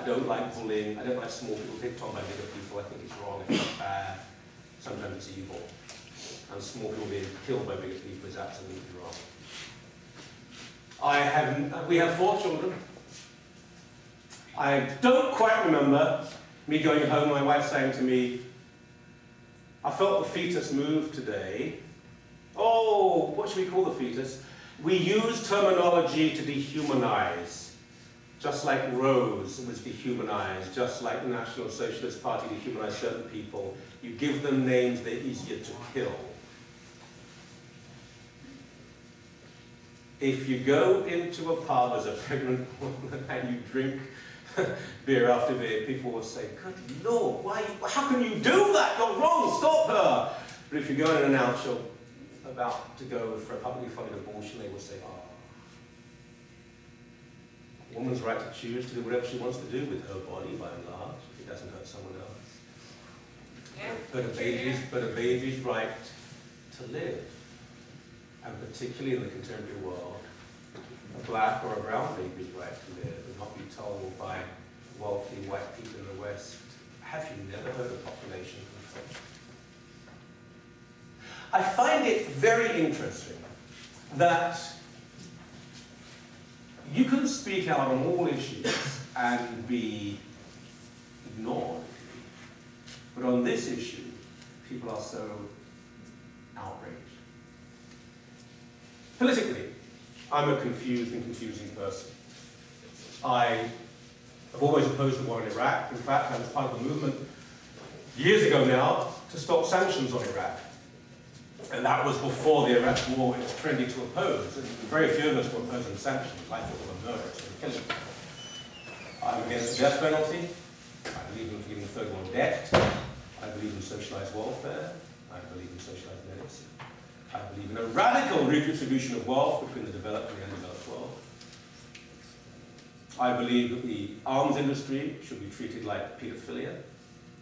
don't like bullying. I don't like small people picked on by bigger people. I think it's wrong. It's bad. Sometimes it's evil. And small people being killed by bigger people is absolutely wrong. We have 4 children. I don't quite remember me going home, my wife saying to me, I felt the fetus move today. Oh, what should we call the fetus? We use terminology to dehumanize. Just like Rose was dehumanized, just like the National Socialist Party dehumanized certain people. You give them names, they're easier to kill. If you go into a pub as a pregnant woman and you drink beer after beer, people will say, good Lord, how can you do that? You're wrong, stop her. But if you go in and announce you're about to go for a publicly funded abortion, they will say, oh. A woman's right to choose to do whatever she wants to do with her body, by and large, if it doesn't hurt someone else. Yeah. But a baby's right to live. And particularly in the contemporary world, a black or a brown baby's right to live and not be told by wealthy white people in the West, have you never heard of population control? I find it very interesting that you can speak out on all issues and be ignored, but on this issue, people are so outraged. Politically, I'm a confused and confusing person. I have always opposed the war in Iraq. In fact, I was part of a movement years ago now to stop sanctions on Iraq. And that was before the Iraq war. It was trendy to oppose. And very few of us were opposing sanctions. I thought they were murderous and killing. I'm against the death penalty. I believe in forgiving third world debt. I believe in socialized welfare. I believe in socialized medicine. I believe in a radical redistribution of wealth between the developed and the undeveloped world. I believe that the arms industry should be treated like pedophilia.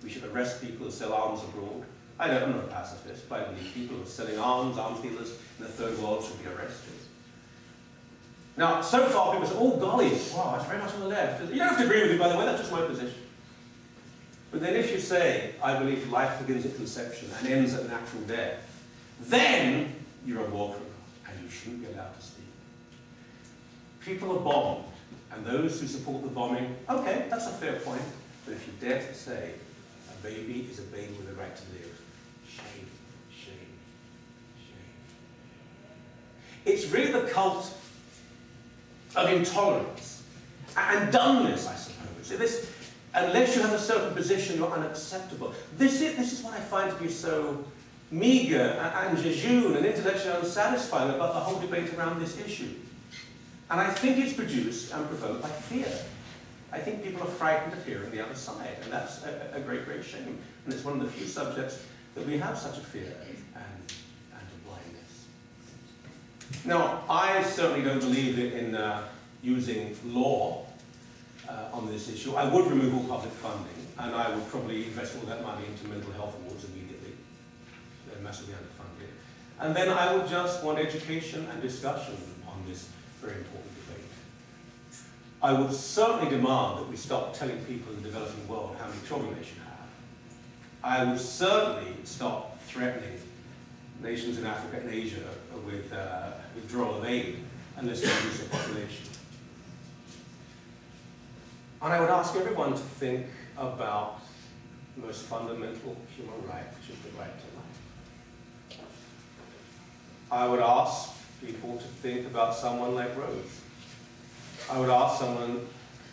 We should arrest people who sell arms abroad. I'm not a pacifist, but I believe people who are selling arms dealers in the third world should be arrested. Now, so far people say, oh golly, wow, it's very much on the left. You don't have to agree with me, by the way, that's just my position. But then if you say, I believe life begins at conception and ends at natural death, then you're a war criminal, and you shouldn't be allowed to speak. People are bombed, and those who support the bombing, okay, that's a fair point, but if you dare to say a baby is a baby with a right to live, shame, shame, shame. It's really the cult of intolerance and dumbness, I suppose. Unless you have a certain position, you're unacceptable. This is what I find to be so meager and jejune and intellectually unsatisfying about the whole debate around this issue. And I think it's produced and provoked by fear. I think people are frightened of hearing the other side, and that's a great, great shame. And it's one of the few subjects that we have such a fear and a blindness. Now, I certainly don't believe in using law on this issue. I would remove all public funding, and I would probably invest all that money into mental health awards immediately. They're massively underfunded. And then I would just want education and discussion on this very important debate. I would certainly demand that we stop telling people in the developing world how many children they should have. I would certainly stop threatening nations in Africa and Asia with withdrawal of aid unless they reduce their population. And I would ask everyone to think about the most fundamental human right, which is the right to life. I would ask people to think about someone like Rose. I would ask someone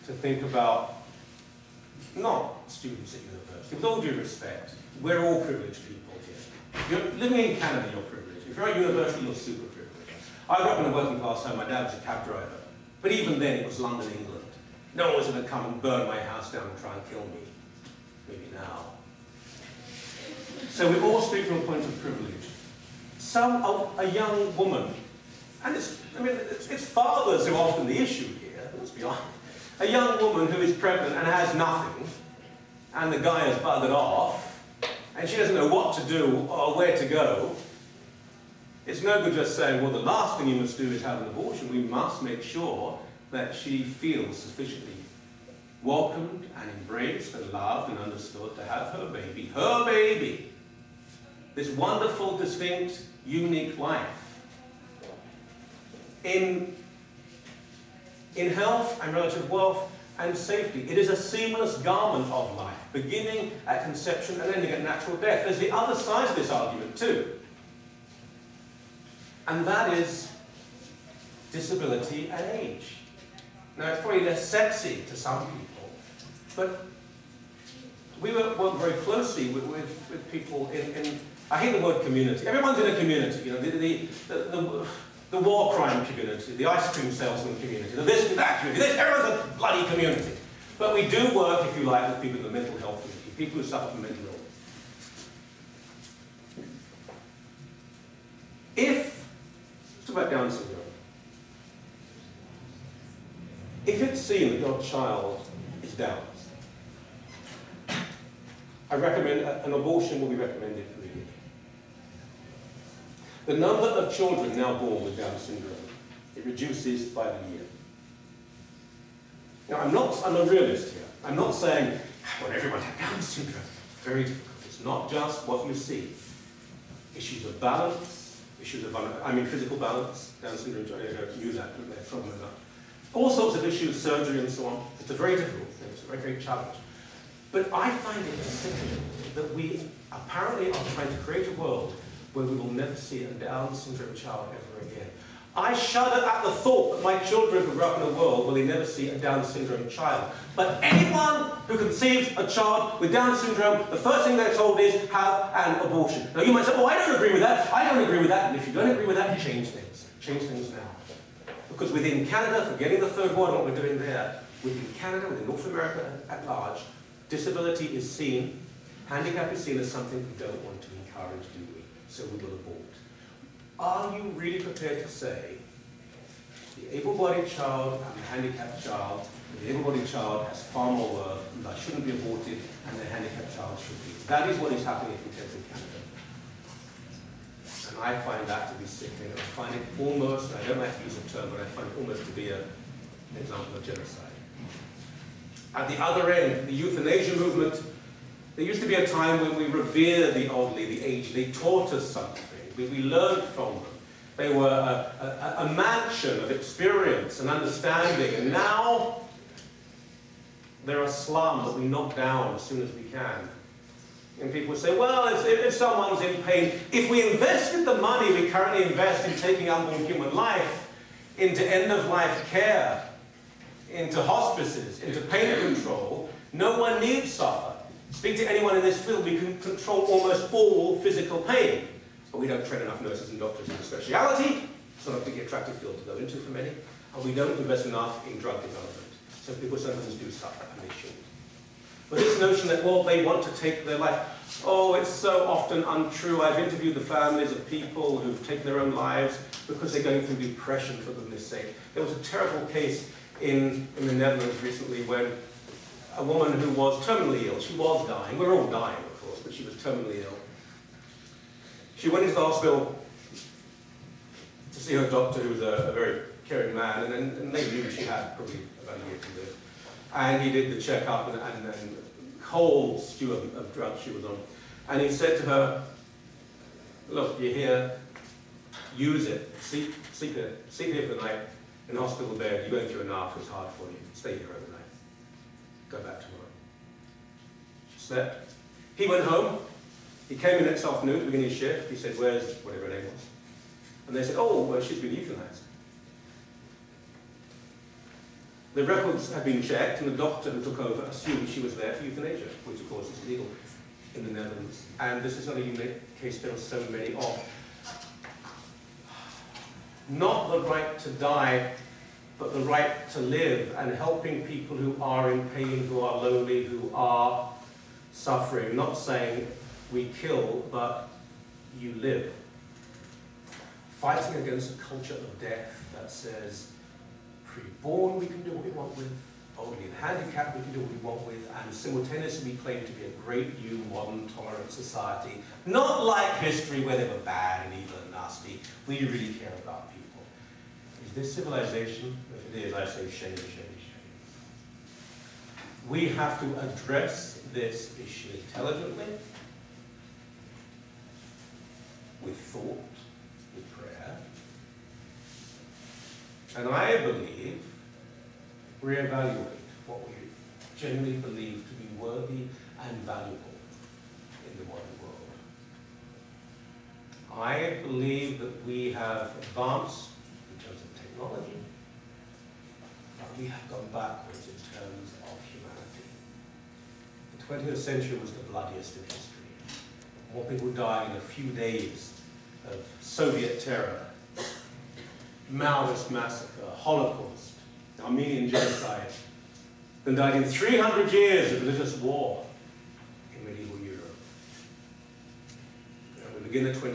to think about not students at university. With all due respect, we're all privileged people here. If you're living in Canada, you're privileged. If you're at university, you're super privileged. I grew up in a working class home. My dad was a cab driver. But even then, it was London, England. No one was going to come and burn my house down and try and kill me. Maybe now. So we all speak from a point of privilege. A young woman, and it's fathers who are often the issue here, let's be honest. A young woman who is pregnant and has nothing, and the guy has buggered off, and she doesn't know what to do or where to go. It's no good just saying, well, the last thing you must do is have an abortion. We must make sure that she feels sufficiently welcomed and embraced and loved and understood, to have her baby, this wonderful, distinct, unique life, in health and relative wealth and safety. It is a seamless garment of life, beginning at conception and ending at natural death. There's the other side of this argument too, and that is disability and age. Now, it's probably less sexy to some people, but we work very closely with people in I hate the word community. Everyone's in a community, you know, the war crime community, the ice cream salesman community, the this and that community. Everyone's a bloody community. But we do work, if you like, with people in the mental health community, people who suffer from mental illness. Let's talk about Down syndrome. If it's seen that your child is Down, I recommend an abortion will be recommended immediately. The number of children now born with Down syndrome, it reduces by the year. Now, I'm a realist here. I'm not saying, I want everyone to have Down syndrome. Very difficult. It's not just what you see. Issues of balance, issues of, physical balance, Down syndrome, I don't use that, but they're probably not. All sorts of issues, surgery and so on. It's a very difficult thing. It's a very great challenge. But I find it sickening that we apparently are trying to create a world where we will never see a Down syndrome child ever again. I shudder at the thought that my children could grow up in a world where they never see a Down syndrome child. But anyone who conceives a child with Down syndrome, the first thing they're told is, have an abortion. Now you might say, oh, I don't agree with that. I don't agree with that. And if you don't agree with that, change things. Change things now. Because within Canada, forgetting the third world and what we're doing there, within Canada, within North America at large, disability is seen, handicap is seen as something we don't want to encourage, do we? So we will abort. Are you really prepared to say the able-bodied child and the handicapped child, the able-bodied child has far more worth and that shouldn't be aborted and the handicapped child should be? That is what is happening in contemporary Canada. And I find that to be sickening. I find it almost, I don't like to use the term, but I find it almost to be an example of genocide. At the other end, the euthanasia movement, there used to be a time when we revered the elderly, the aged. They taught us something. We learned from them. They were a mansion of experience and understanding, and now they're a slum that we knock down as soon as we can. And people say, well, if someone's in pain, if we invested the money we currently invest in taking unborn human life into end-of-life care, into hospices, into pain control, no one need suffer. Speak to anyone in this field, we can control almost all physical pain. But we don't train enough nurses and doctors in the speciality. It's not a particularly attractive field to go into for many. And we don't invest enough in drug development. So people sometimes do suffer, and they shouldn't. But this notion that, well, they want to take their life, oh, it's so often untrue. I've interviewed the families of people who've taken their own lives because they're going through depression, for goodness sake. There was a terrible case in the Netherlands recently when a woman who was terminally ill, she was dying, we're all dying of course, but she was terminally ill. She went into the hospital to see her doctor, who was a very caring man, and they knew she had probably about a year to live. And he did the checkup and a whole stew of drugs she was on. And he said to her, look, you're here, use it, sleep here for the night, in the hospital bed, you're going through enough, it's hard for you, stay here overnight. Go back tomorrow. She slept. He went home. He came in next afternoon to begin his shift. He said, where's whatever her name was? And they said, oh, well, she's been euthanized. The records had been checked, and the doctor who took over assumed she was there for euthanasia, which of course is illegal in the Netherlands. And this is not a unique case, there are so many of. Not the right to die, but the right to live, and helping people who are in pain, who are lonely, who are suffering. Not saying we kill, but you live. Fighting against a culture of death that says, pre-born we can do what we want with, elderly and handicapped we can do what we want with, and simultaneously we claim to be a great new modern tolerant society. Not like history where they were bad and evil and nasty. We really care about people. Is this civilization? If it is, I say shame, shame, shame. We have to address this issue intelligently, with thought, with prayer, and I believe reevaluate what we generally believe to be worthy and valuable in the modern world. I believe that we have advanced in terms of technology, but we have gone backwards in terms of humanity. The 20th century was the bloodiest in history. More people died in a few days of Soviet terror, Maoist massacre, Holocaust, Armenian genocide, than died in 300 years of religious war in medieval Europe. And we begin at 20